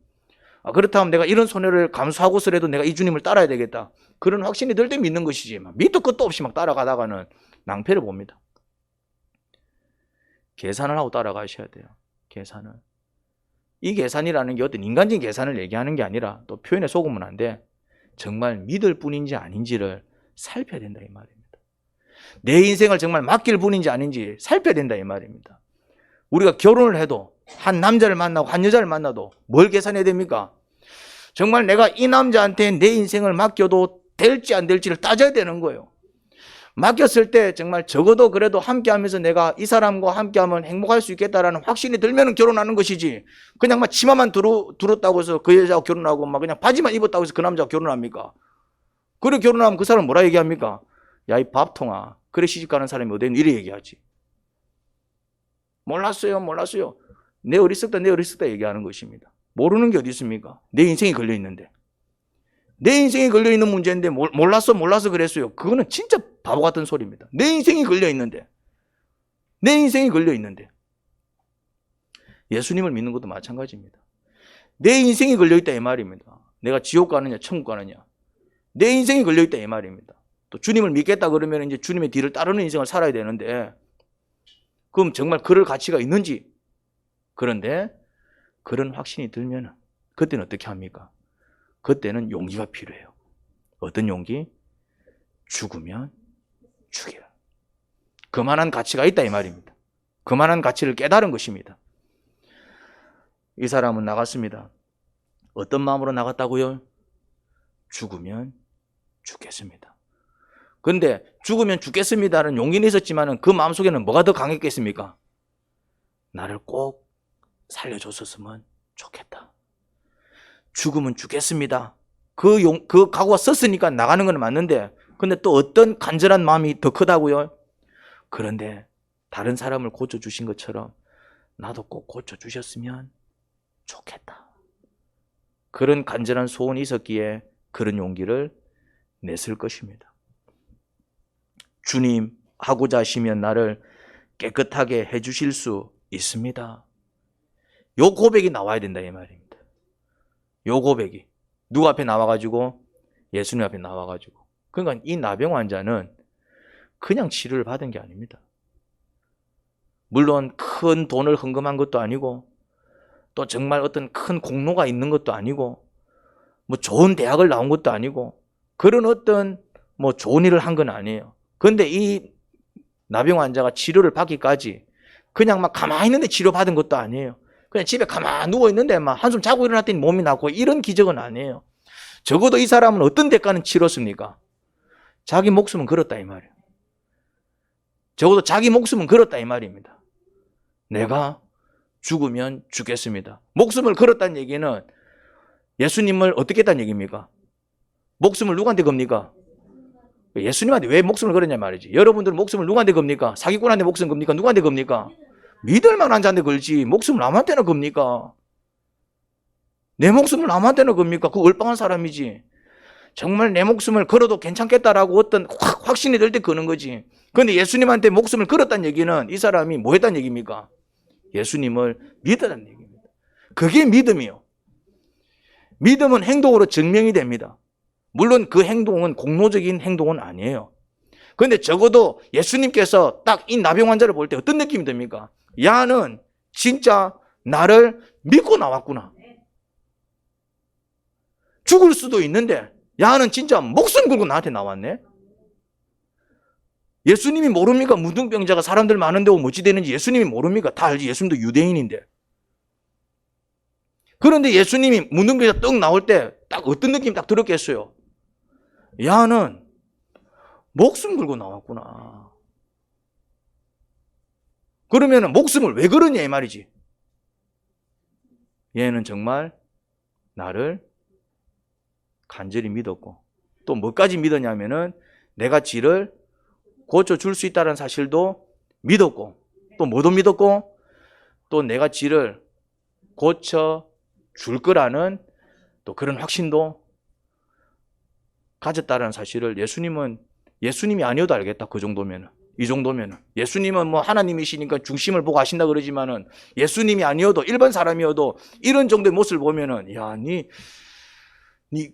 그렇다면 내가 이런 손해를 감수하고서라도 내가 이 주님을 따라야 되겠다. 그런 확신이 들 때 믿는 것이지 밑도 끝도 없이 막 따라가다가는 낭패를 봅니다. 계산을 하고 따라가셔야 돼요. 계산을. 이 계산이라는 게 어떤 인간적인 계산을 얘기하는 게 아니라 또 표현에 속으면 안 돼. 정말 믿을 뿐인지 아닌지를 살펴야 된다 이 말입니다. 내 인생을 정말 맡길 뿐인지 아닌지 살펴야 된다 이 말입니다. 우리가 결혼을 해도 한 남자를 만나고 한 여자를 만나도 뭘 계산해야 됩니까? 정말 내가 이 남자한테 내 인생을 맡겨도 될지 안 될지를 따져야 되는 거예요. 맡겼을 때 정말 적어도 그래도 함께하면서 내가 이 사람과 함께하면 행복할 수 있겠다라는 확신이 들면 결혼하는 것이지, 그냥 막 치마만 두었다고 해서 그 여자하고 결혼하고 막 그냥 바지만 입었다고 해서 그 남자하고 결혼합니까? 그래 결혼하면 그 사람 뭐라 얘기합니까? 야, 이 밥통아, 그래 시집가는 사람이 어디 있니? 이래 얘기하지. 몰랐어요. 내 어리석다 얘기하는 것입니다. 모르는 게 어디 있습니까? 내 인생이 걸려있는데. 내 인생이 걸려있는 문제인데 몰라서 그랬어요. 그거는 진짜 바보 같은 소리입니다. 내 인생이 걸려있는데. 예수님을 믿는 것도 마찬가지입니다. 내 인생이 걸려있다 이 말입니다. 내가 지옥 가느냐 천국 가느냐. 내 인생이 걸려있다 이 말입니다. 또 주님을 믿겠다 그러면 이제 주님의 뒤를 따르는 인생을 살아야 되는데, 그럼 정말 그럴 가치가 있는지. 그런데 그런 확신이 들면 그때는 어떻게 합니까? 그때는 용기가 필요해요. 어떤 용기? 죽으면 죽여. 그만한 가치가 있다 이 말입니다. 그만한 가치를 깨달은 것입니다. 이 사람은 나갔습니다. 어떤 마음으로 나갔다고요? 죽으면 죽겠습니다. 그런데 죽으면 죽겠습니다는 용기는 있었지만 그 마음속에는 뭐가 더 강했겠습니까? 나를 꼭 살려줬었으면 좋겠다. 죽으면 죽겠습니다. 그 각오가 썼으니까 나가는 건 맞는데, 근데 또 어떤 간절한 마음이 더 크다고요? 그런데 다른 사람을 고쳐주신 것처럼 나도 꼭 고쳐주셨으면 좋겠다. 그런 간절한 소원이 있었기에 그런 용기를 냈을 것입니다. 주님, 하고자 하시면 나를 깨끗하게 해주실 수 있습니다. 요 고백이 나와야 된다 이 말입니다. 요 고백이 누구 앞에 나와가지고? 예수님 앞에 나와가지고. 그러니까 이 나병 환자는 그냥 치료를 받은 게 아닙니다. 물론 큰 돈을 헌금한 것도 아니고, 또 정말 어떤 큰 공로가 있는 것도 아니고, 뭐 좋은 대학을 나온 것도 아니고, 그런 어떤 뭐 좋은 일을 한 건 아니에요. 그런데 이 나병 환자가 치료를 받기까지 그냥 막 가만히 있는데 치료받은 것도 아니에요. 그냥 집에 가만히 누워있는데 막 한숨 자고 일어났더니 몸이 낫고, 이런 기적은 아니에요. 적어도 이 사람은 어떤 대가는 치렀습니까? 자기 목숨은 걸었다 이 말이에요. 적어도 자기 목숨은 걸었다 이 말입니다. 내가 죽으면 죽겠습니다. 목숨을 걸었다는 얘기는 예수님을 어떻게 했다는 얘기입니까? 목숨을 누구한테 겁니까? 예수님한테 왜 목숨을 걸었냐 말이지. 여러분들은 목숨을 누구한테 겁니까? 사기꾼한테 목숨 겁니까? 누구한테 겁니까? 믿을 만한 자한테 걸지 목숨을 남한테나 겁니까? 내 목숨을 남한테나 겁니까? 그 얼빵한 사람이지. 정말 내 목숨을 걸어도 괜찮겠다라고 어떤 확신이 들 때 거는 거지. 그런데 예수님한테 목숨을 걸었다는 얘기는 이 사람이 뭐 했다는 얘기입니까? 예수님을 믿었다는 얘기입니다. 그게 믿음이요. 믿음은 행동으로 증명이 됩니다. 물론 그 행동은 공로적인 행동은 아니에요. 그런데 적어도 예수님께서 딱 이 나병 환자를 볼 때 어떤 느낌이 듭니까? 야는 진짜 나를 믿고 나왔구나. 죽을 수도 있는데 야는 진짜 목숨 걸고 나한테 나왔네. 예수님이 모릅니까? 문둥병자가 사람들 많은데 어찌 되는지 예수님이 모릅니까? 다 알지. 예수님도 유대인인데. 그런데 예수님이 문둥병자 떡 나올 때 딱 어떤 느낌이 딱 들었겠어요? 야는 목숨 걸고 나왔구나. 그러면 목숨을 왜 걸었냐 이 말이지. 얘는 정말 나를 간절히 믿었고, 또 뭐까지 믿었냐면은 내가 지를 고쳐줄 수 있다는 사실도 믿었고, 또 뭐도 믿었고, 또 내가 지를 고쳐줄 거라는 또 그런 확신도 가졌다는 사실을 예수님이 아니어도 알겠다. 그 정도면은. 이 정도면은. 예수님은 뭐 하나님이시니까 중심을 보고 하신다 그러지만은 예수님이 아니어도 일반 사람이어도 이런 정도의 모습을 보면은, 야, 니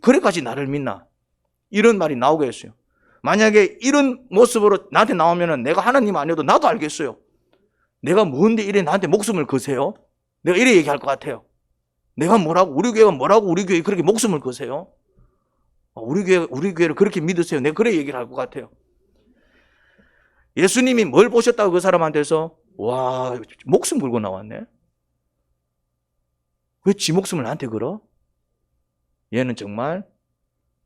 그래까지 나를 믿나? 이런 말이 나오겠어요. 만약에 이런 모습으로 나한테 나오면은 내가 하나님 아니어도 나도 알겠어요. 내가 뭔데 이래 나한테 목숨을 거세요? 내가 이래 얘기할 것 같아요. 내가 뭐라고, 우리 교회가 뭐라고 우리 교회 그렇게 목숨을 거세요? 우리 교회를 그렇게 믿으세요? 내가 그래 얘기를 할 것 같아요. 예수님이 뭘 보셨다고 그 사람한테서, 와, 목숨 걸고 나왔네? 왜 지 목숨을 나한테 걸어? 얘는 정말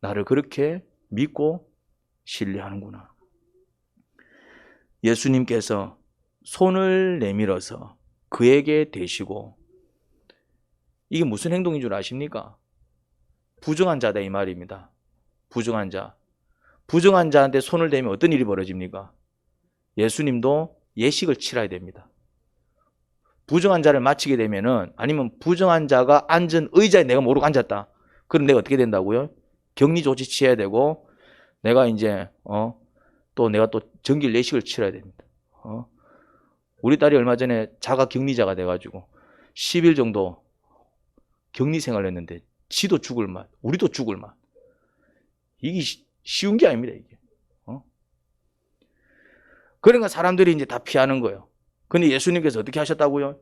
나를 그렇게 믿고 신뢰하는구나. 예수님께서 손을 내밀어서 그에게 대시고, 이게 무슨 행동인 줄 아십니까? 부정한 자다 이 말입니다. 부정한 자. 부정한 자한테 손을 대면 어떤 일이 벌어집니까? 예수님도 예식을 치러야 됩니다. 부정한 자를 마치게 되면은, 아니면 부정한 자가 앉은 의자에 내가 모르고 앉았다. 그럼 내가 어떻게 된다고요? 격리 조치 취해야 되고, 내가 이제 또 내가 또 정길 예식을 치러야 됩니다. 우리 딸이 얼마 전에 자가 격리자가 돼가지고 10일 정도 격리 생활을 했는데, 지도 죽을 맛, 우리도 죽을 맛. 이게 쉬운 게 아닙니다, 이게. 그러니까 사람들이 이제 다 피하는 거예요. 근데 예수님께서 어떻게 하셨다고요?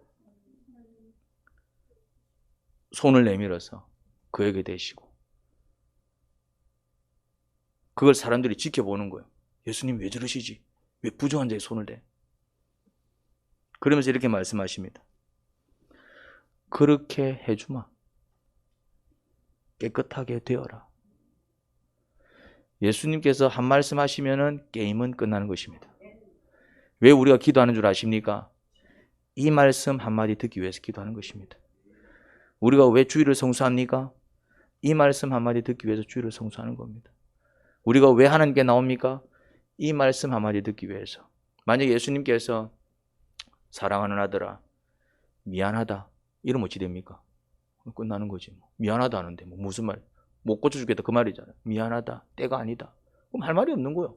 손을 내밀어서 그에게 대시고, 그걸 사람들이 지켜보는 거예요. 예수님 왜 저러시지? 왜 부정한 자의 손을 대? 그러면서 이렇게 말씀하십니다. 그렇게 해주마. 깨끗하게 되어라. 예수님께서 한 말씀 하시면은 게임은 끝나는 것입니다. 왜 우리가 기도하는 줄 아십니까? 이 말씀 한마디 듣기 위해서 기도하는 것입니다. 우리가 왜 주일을 성수합니까? 이 말씀 한마디 듣기 위해서 주일을 성수하는 겁니다. 우리가 왜 하나님께 나옵니까? 이 말씀 한마디 듣기 위해서. 만약에 예수님께서 사랑하는 아들아, 미안하다, 이러면 어찌 됩니까? 끝나는 거지. 미안하다 하는데 무슨 말? 못 고쳐주겠다 그 말이잖아요. 미안하다, 때가 아니다. 그럼 할 말이 없는 거예요.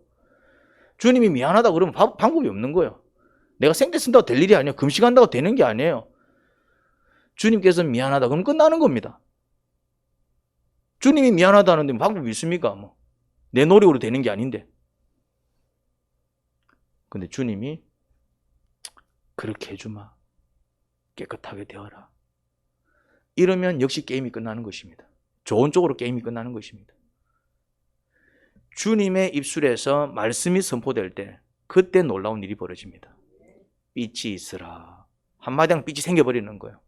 주님이 미안하다 그러면 방법이 없는 거예요. 내가 생떼 쓴다고 될 일이 아니에요. 금식한다고 되는 게 아니에요. 주님께서 미안하다 그러면 끝나는 겁니다. 주님이 미안하다 하는데 방법이 있습니까? 내 노력으로 되는 게 아닌데. 근데 주님이 그렇게 해주마. 깨끗하게 되어라. 이러면 역시 게임이 끝나는 것입니다. 좋은 쪽으로 게임이 끝나는 것입니다. 주님의 입술에서 말씀이 선포될 때 그때 놀라운 일이 벌어집니다. 빛이 있으라. 한마디 하면 빛이 생겨버리는 거예요.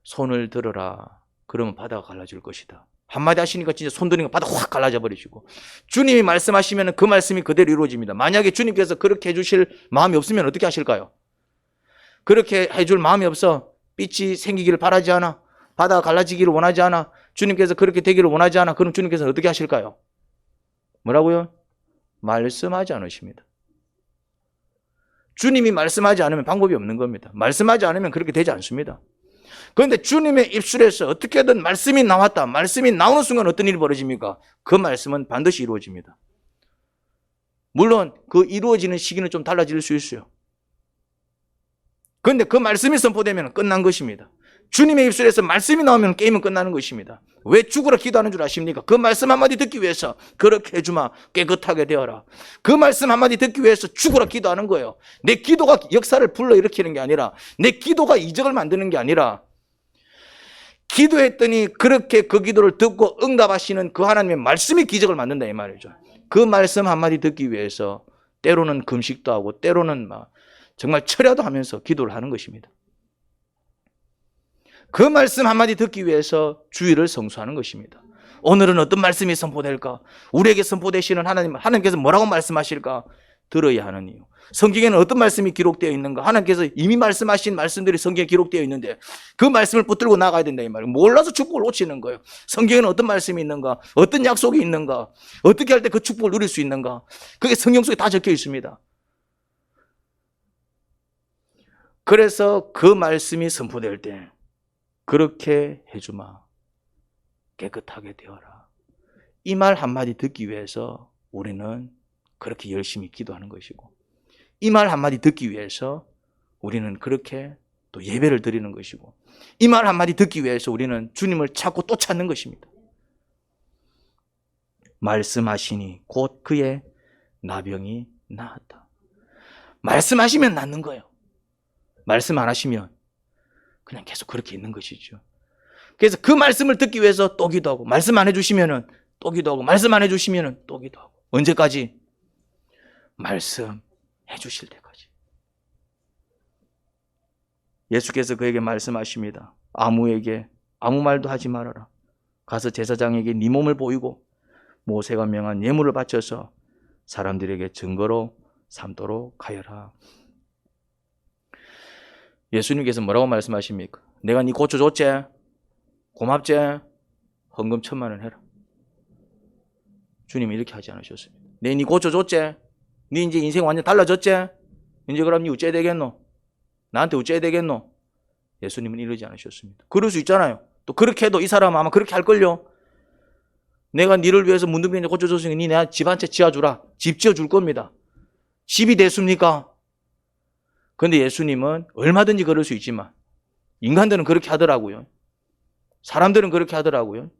손을 들어라. 그러면 바다가 갈라질 것이다. 한마디 하시니까 진짜 손 드는 거 바다 확 갈라져 버리시고, 주님이 말씀하시면 그 말씀이 그대로 이루어집니다. 만약에 주님께서 그렇게 해주실 마음이 없으면 어떻게 하실까요? 그렇게 해줄 마음이 없어 빛이 생기기를 바라지 않아, 바다가 갈라지기를 원하지 않아, 주님께서 그렇게 되기를 원하지 않아, 그럼 주님께서는 어떻게 하실까요? 뭐라고요? 말씀하지 않으십니다. 주님이 말씀하지 않으면 방법이 없는 겁니다. 말씀하지 않으면 그렇게 되지 않습니다. 그런데 주님의 입술에서 어떻게든 말씀이 나왔다. 말씀이 나오는 순간 어떤 일이 벌어집니까? 그 말씀은 반드시 이루어집니다. 물론 그 이루어지는 시기는 좀 달라질 수 있어요. 그런데 그 말씀이 선포되면 끝난 것입니다. 주님의 입술에서 말씀이 나오면 게임은 끝나는 것입니다. 왜 죽으라 기도하는 줄 아십니까? 그 말씀 한마디 듣기 위해서 그렇게 해주마, 깨끗하게 되어라. 그 말씀 한마디 듣기 위해서 죽으라 기도하는 거예요. 내 기도가 역사를 불러일으키는 게 아니라, 내 기도가 이적을 만드는 게 아니라, 기도했더니 그렇게 그 기도를 듣고 응답하시는 그 하나님의 말씀이 기적을 만든다 이 말이죠. 그 말씀 한마디 듣기 위해서 때로는 금식도 하고 때로는 정말 철야도 하면서 기도를 하는 것입니다. 그 말씀 한마디 듣기 위해서 주일을 성수하는 것입니다. 오늘은 어떤 말씀이 선포될까? 우리에게 선포되시는 하나님께서 뭐라고 말씀하실까? 들어야 하는 이유. 성경에는 어떤 말씀이 기록되어 있는가? 하나님께서 이미 말씀하신 말씀들이 성경에 기록되어 있는데 그 말씀을 붙들고 나가야 된다 이 말이에요. 몰라서 축복을 놓치는 거예요. 성경에는 어떤 말씀이 있는가? 어떤 약속이 있는가? 어떻게 할 때 그 축복을 누릴 수 있는가? 그게 성경 속에 다 적혀 있습니다. 그래서 그 말씀이 선포될 때 그렇게 해주마, 깨끗하게 되어라. 이 말 한마디 듣기 위해서 우리는 그렇게 열심히 기도하는 것이고, 이 말 한마디 듣기 위해서 우리는 그렇게 또 예배를 드리는 것이고, 이 말 한마디 듣기 위해서 우리는 주님을 찾고 또 찾는 것입니다. 말씀하시니 곧 그의 나병이 나았다. 말씀하시면 낫는 거예요. 말씀 안 하시면 그냥 계속 그렇게 있는 것이죠. 그래서 그 말씀을 듣기 위해서 또 기도하고, 말씀 안 해주시면은 또 기도하고, 말씀 안 해주시면은 또 기도하고. 언제까지? 말씀 해주실 때까지. 예수께서 그에게 말씀하십니다. 아무에게 아무 말도 하지 말아라. 가서 제사장에게 네 몸을 보이고 모세가 명한 예물을 바쳐서 사람들에게 증거로 삼도록 하여라. 예수님께서 뭐라고 말씀하십니까? 내가 네 고쳐줬지? 고맙지? 헌금 1,000,000원 해라. 주님은 이렇게 하지 않으셨습니다. 내 네 고쳐줬지? 네 이제 인생 완전 달라졌지? 이제 그럼 네 어째 되겠노? 나한테 어째 되겠노? 예수님은 이러지 않으셨습니다. 그럴 수 있잖아요. 또 그렇게 해도 이 사람은 아마 그렇게 할걸요. 내가 니를 위해서 문둥병자 고쳐줬으니까 니 내가 집 한 채 지어주라. 집 지어줄 겁니다. 집이 됐습니까? 그런데 예수님은 얼마든지 그럴 수 있지만 인간들은 그렇게 하더라고요. 사람들은 그렇게 하더라고요.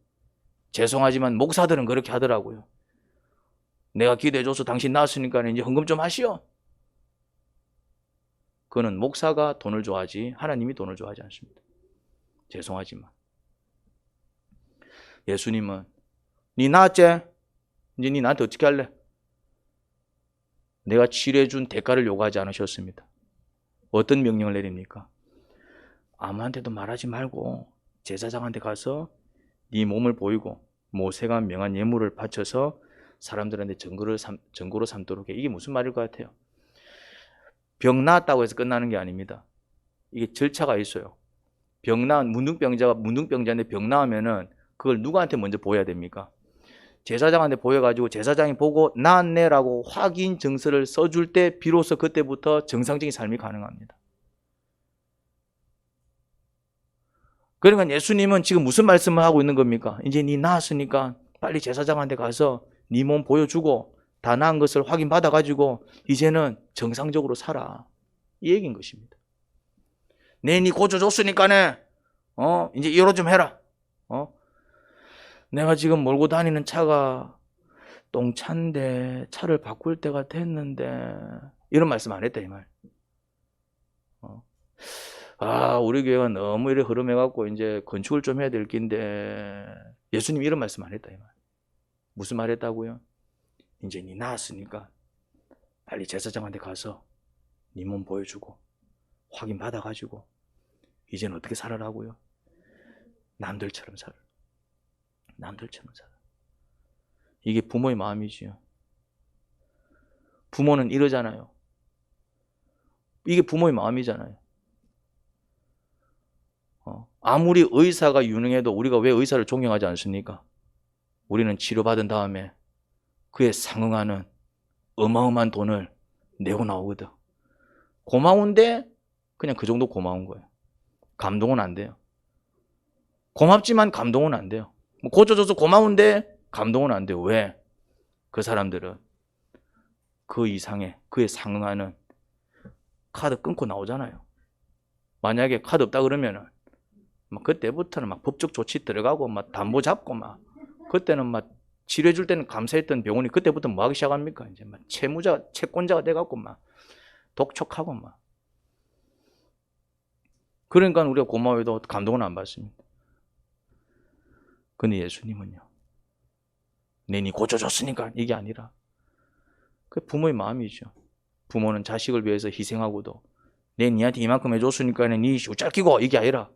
죄송하지만 목사들은 그렇게 하더라고요. 내가 기도해줘서 당신 나았으니까 이제 헌금 좀 하시오. 그는 목사가 돈을 좋아하지 하나님이 돈을 좋아하지 않습니다. 죄송하지만 예수님은 니 나았지? 이제 니 나한테 어떻게 할래? 내가 치료해준 대가를 요구하지 않으셨습니다. 어떤 명령을 내립니까? 아무한테도 말하지 말고 제사장한테 가서 네 몸을 보이고 모세가 명한 예물을 바쳐서 사람들한테 증거로 삼도록 해. 이게 무슨 말일 것 같아요? 병 나았다고 해서 끝나는 게 아닙니다. 이게 절차가 있어요. 병 나은 문둥병자인데 병 나으면은 그걸 누구한테 먼저 보여야 됩니까? 제사장한테 보여가지고 제사장이 보고 나았네라고 확인 증서를 써줄 때 비로소 그때부터 정상적인 삶이 가능합니다. 그러니까 예수님은 지금 무슨 말씀을 하고 있는 겁니까? 이제 네 나았으니까 빨리 제사장한테 가서 네 몸 보여주고 다 나은 것을 확인받아가지고 이제는 정상적으로 살아. 이 얘기인 것입니다. 네 고쳐줬으니까네 이제 이러 좀 해라. 내가 지금 몰고 다니는 차가 똥차인데 차를 바꿀 때가 됐는데 이런 말씀 안 했다 이 말. 우리 교회가 너무 이래 흐름해갖고 이제 건축을 좀 해야 될 긴데 예수님이 이런 말씀 안 했다 이 말. 무슨 말 했다고요? 이제 네 나았으니까 빨리 제사장한테 가서 네 몸 보여주고 확인 받아가지고 이제는 어떻게 살아라고요? 남들처럼 살아. 남들처럼 살아. 이게 부모의 마음이지요. 부모는 이러잖아요. 이게 부모의 마음이잖아요. 아무리 의사가 유능해도 우리가 왜 의사를 존경하지 않습니까? 우리는 치료받은 다음에 그에 상응하는 어마어마한 돈을 내고 나오거든. 고마운데 그냥 그 정도 고마운 거예요. 감동은 안 돼요. 고맙지만 감동은 안 돼요. 고쳐줘서 고마운데 감동은 안 돼요. 왜? 그 사람들은 그 이상의 그에 상응하는 카드 끊고 나오잖아요. 만약에 카드 없다 그러면은 그때부터는 막 법적 조치 들어가고 막 담보 잡고 막 그때는 막 치료해줄 때는 감사했던 병원이 그때부터 뭐 하기 시작합니까? 이제 막 채권자가 돼갖고 막 독촉하고 막. 그러니까 우리가 고마워해도 감동은 안 받습니다. 근데 예수님은요, 네 고쳐줬으니까 이게 아니라 그 부모의 마음이죠. 부모는 자식을 위해서 희생하고도 내 니한테 이만큼 해줬으니까 니 우짤끼고 이게 아니라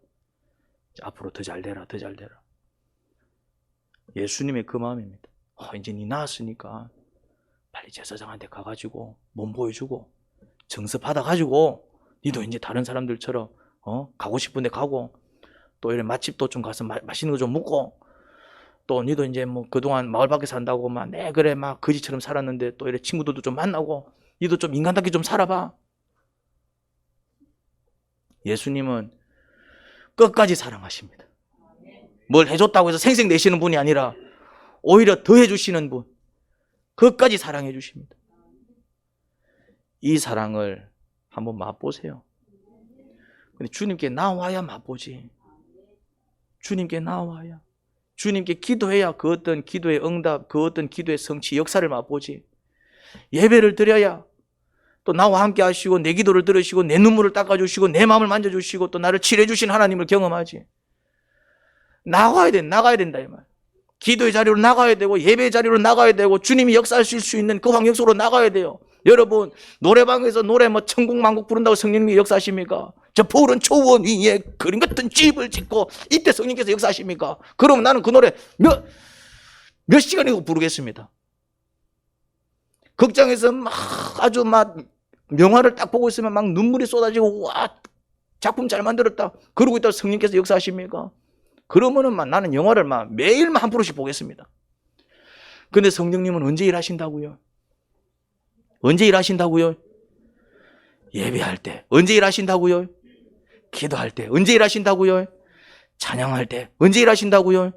앞으로 더 잘 되라, 더 잘 되라. 예수님의 그 마음입니다. 이제 니 나았으니까 빨리 제사장한테 가가지고 몸 보여주고 증서 받아가지고 니도 이제 다른 사람들처럼 가고 싶은데 가고 또 이런 맛집도 좀 가서 맛있는 거 좀 먹고 또 니도 이제 뭐 그동안 마을 밖에 산다고 막 그래 막 거지처럼 살았는데 또 이런 친구들도 좀 만나고 니도 좀 인간답게 좀 살아봐. 예수님은 끝까지 사랑하십니다. 뭘 해줬다고 해서 생색 내시는 분이 아니라 오히려 더 해주시는 분, 끝까지 사랑해 주십니다. 이 사랑을 한번 맛보세요. 근데 주님께 나와야 맛보지. 주님께 나와야, 주님께 기도해야 그 어떤 기도의 응답, 그 어떤 기도의 성취, 역사를 맛보지. 예배를 드려야 또 나와 함께 하시고 내 기도를 들으시고 내 눈물을 닦아주시고 내 마음을 만져주시고 또 나를 치료해 주신 하나님을 경험하지. 나가야 된다 이 말. 기도의 자리로 나가야 되고 예배의 자리로 나가야 되고 주님이 역사하실 수 있는 그 환경 속으로 나가야 돼요. 여러분 노래방에서 노래 천국만국 부른다고 성령님이 역사하십니까? 저 푸른 초원 위에 그림 같은 집을 짓고 이때 성령께서 역사하십니까? 그럼 나는 그 노래 몇 시간이고 부르겠습니다. 극장에서 막 아주 막 명화를 딱 보고 있으면 막 눈물이 쏟아지고, 와, 작품 잘 만들었다. 그러고 있다가 성령께서 역사하십니까? 그러면은 막 나는 영화를 막 매일 한 프로씩 보겠습니다. 근데 성령님은 언제 일하신다고요? 언제 일하신다고요? 예배할 때. 언제 일하신다고요? 기도할 때. 언제 일하신다고요? 찬양할 때. 언제 일하신다고요?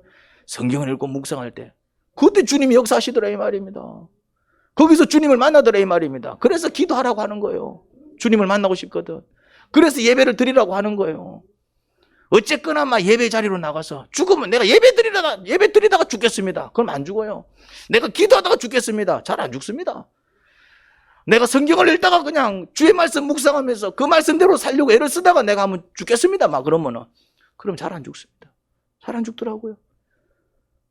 성경을 읽고 묵상할 때. 그때 주님이 역사하시더라 이 말입니다. 거기서 주님을 만나더라 이 말입니다. 그래서 기도하라고 하는 거예요. 주님을 만나고 싶거든. 그래서 예배를 드리라고 하는 거예요. 어쨌거나 막 예배 자리로 나가서 죽으면 내가 예배 드리다가 죽겠습니다. 그럼 안 죽어요. 내가 기도하다가 죽겠습니다. 잘 안 죽습니다. 내가 성경을 읽다가 그냥 주의 말씀 묵상하면서 그 말씀대로 살려고 애를 쓰다가 내가 하면 죽겠습니다. 막 그러면은 그럼 잘 안 죽습니다. 잘 안 죽더라고요.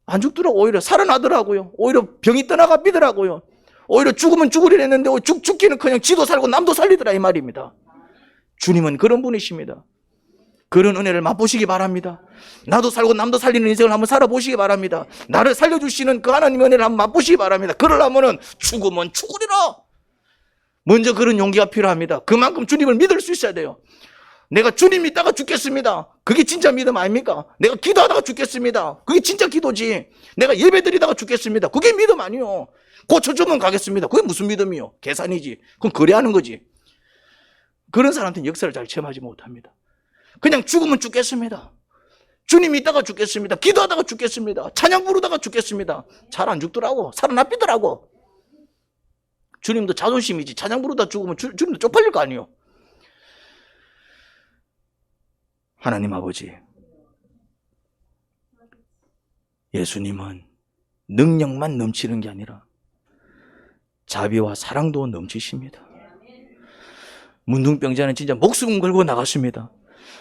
안 죽더라고. 오히려 살아나더라고요. 오히려 병이 떠나가비더라고요. 오히려 죽으면 죽으려 했는데 죽기는 그냥 지도 살고 남도 살리더라 이 말입니다. 주님은 그런 분이십니다. 그런 은혜를 맛보시기 바랍니다. 나도 살고 남도 살리는 인생을 한번 살아보시기 바랍니다. 나를 살려주시는 그 하나님의 은혜를 한번 맛보시기 바랍니다. 그러려면 죽으면 죽으리라. 먼저 그런 용기가 필요합니다. 그만큼 주님을 믿을 수 있어야 돼요. 내가 주님 믿다가 죽겠습니다. 그게 진짜 믿음 아닙니까? 내가 기도하다가 죽겠습니다. 그게 진짜 기도지. 내가 예배 드리다가 죽겠습니다. 그게 믿음 아니요. 고쳐주면 가겠습니다. 그게 무슨 믿음이요? 계산이지. 그건 거래하는 거지. 그런 사람한테는 역사를 잘 체험하지 못합니다. 그냥 죽으면 죽겠습니다. 주님 믿다가 죽겠습니다. 기도하다가 죽겠습니다. 찬양 부르다가 죽겠습니다. 잘 안 죽더라고. 살아나삐더라고. 주님도 자존심이지. 찬양 부르다 죽으면 주님도 쪽팔릴 거 아니에요. 하나님 아버지, 예수님은 능력만 넘치는 게 아니라 자비와 사랑도 넘치십니다. 문둥병자는 진짜 목숨 걸고 나갔습니다.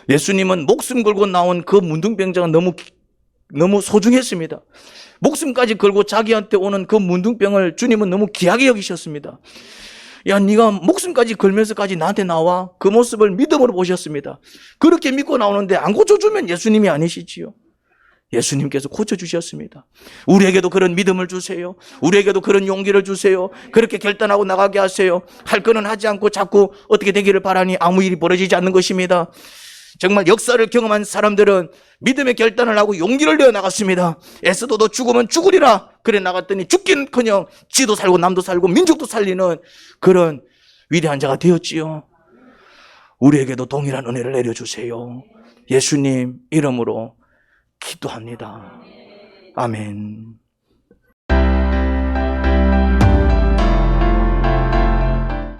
예수님은 목숨 걸고 나온 그 문둥병자가 너무 소중했습니다. 목숨까지 걸고 자기한테 오는 그 문둥병을 주님은 너무 귀하게 여기셨습니다. 야, 네가 목숨까지 걸면서까지 나한테 나와. 그 모습을 믿음으로 보셨습니다. 그렇게 믿고 나오는데 안 고쳐주면 예수님이 아니시지요. 예수님께서 고쳐주셨습니다. 우리에게도 그런 믿음을 주세요. 우리에게도 그런 용기를 주세요. 그렇게 결단하고 나가게 하세요. 할 거는 하지 않고 자꾸 어떻게 되기를 바라니 아무 일이 벌어지지 않는 것입니다. 정말 역사를 경험한 사람들은 믿음의 결단을 하고 용기를 내어 나갔습니다. 에스더도 죽으면 죽으리라 그래 나갔더니 죽긴커녕 지도 살고 남도 살고 민족도 살리는 그런 위대한 자가 되었지요. 우리에게도 동일한 은혜를 내려주세요. 예수님 이름으로 기도합니다. 아멘.